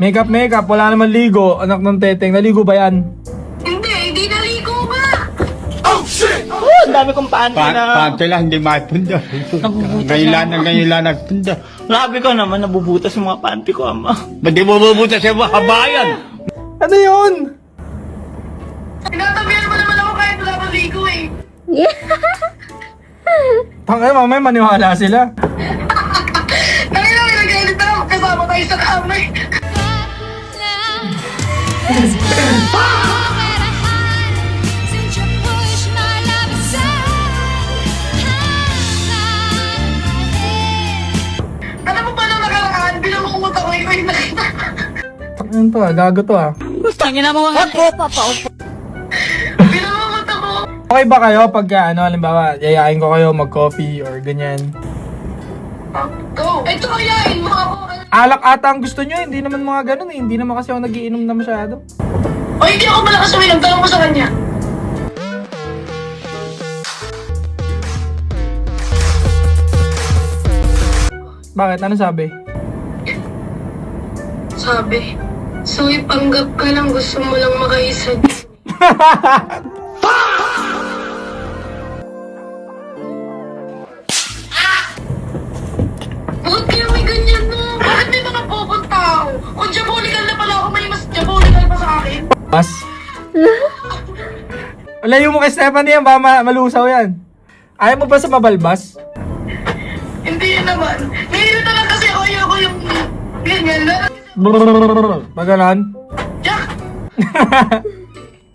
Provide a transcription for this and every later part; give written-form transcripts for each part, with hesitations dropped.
Makeup. Wala naman ligo. Anak ng teteng. Naligo ba yan? Hindi naligo nga. Ang dami kong panty na. Panty lang, hindi mapunda. Ngayon lang nagpunda. Grabe ka naman, nabubutas yung mga panty ko, ama. Ba't di mo bubutas sa habayan? Ano yun? Tinatabihan mo naman ako kahit wala akong ligo eh. Tangay, mamaya maniwala sila. Nagagalit na ako kasama tayo sa kamay. Alam mo pa nung nakaraan, binamukot ako ikaw yung nakita. Tangin to gago to Tangin na mo nga. Binamukot ako. Okay ba kayo pag halimbawa, yayain ko kayo mag-coffee or ganyan? Go! Ito kayain mo ako. Alak ata ang gusto nyo, hindi naman mga ganun eh. Hindi naman kasi ako nagiinom na masyado. O hindi ako malakas uminom, tanong ko sa kanya. Bakit? Ano sabi? Sabi, Soy, panggap ka lang, gusto mo lang makaisa. Bakit kaya may ganyan no? Bakit may mga pupunta ako? Kung diabolical na pala ako, may mas diabolical pa sa akin. Bas? Layo mo kay Stephanie yan, baka malusaw yan. Ayaw mo ba sa mabalbas? Hindi yun naman. Nahihirita lang kasi ako, ayoko yung ganyan na. Maganon? Jack!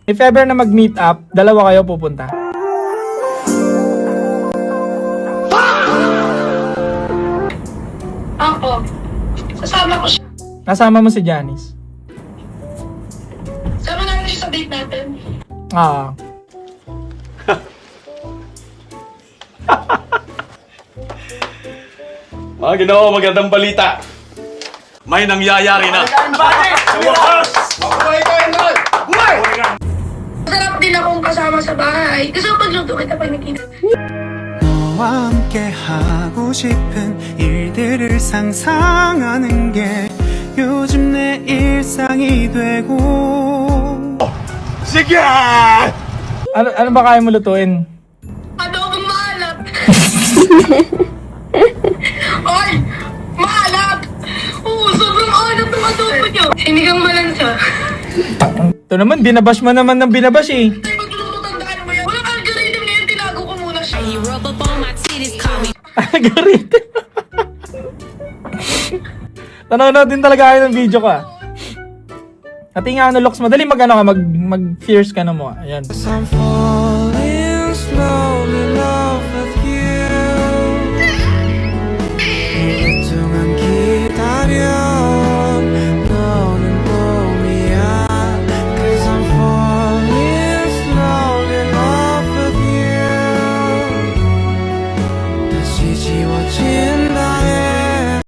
If ever na mag-meet up, dalawa kayo pupunta. Ako. Sasama ko siya. Kasama mo si Janice. Sama namin siya sa date natin. Ah. Mga Ginoo, magandang balita. May nangyayari na. Masarap din akong kasama sa bahay. Gusto ko pagluto kita pag nakita. 너와 함께 하고 싶은 일들을 상상하는 게 요즘 내 일상이 되고 Sige! Ano ba kaya mo lutuin? Adobong maalat. Ay! Maalat! Oo, sobrang alat ng adobo niyo. Sinigang malansa. Ito naman, binabash mo naman ng binabash eh. Ay, magluluto, tandaan mo yan. Walang algorithm na yan, tinago ko muna siya. Algorithm. Tanaw natin talaga kayo ng video ka. At nga Locks, madali mag-fierce ka na mo. Ayan. I'm falling slow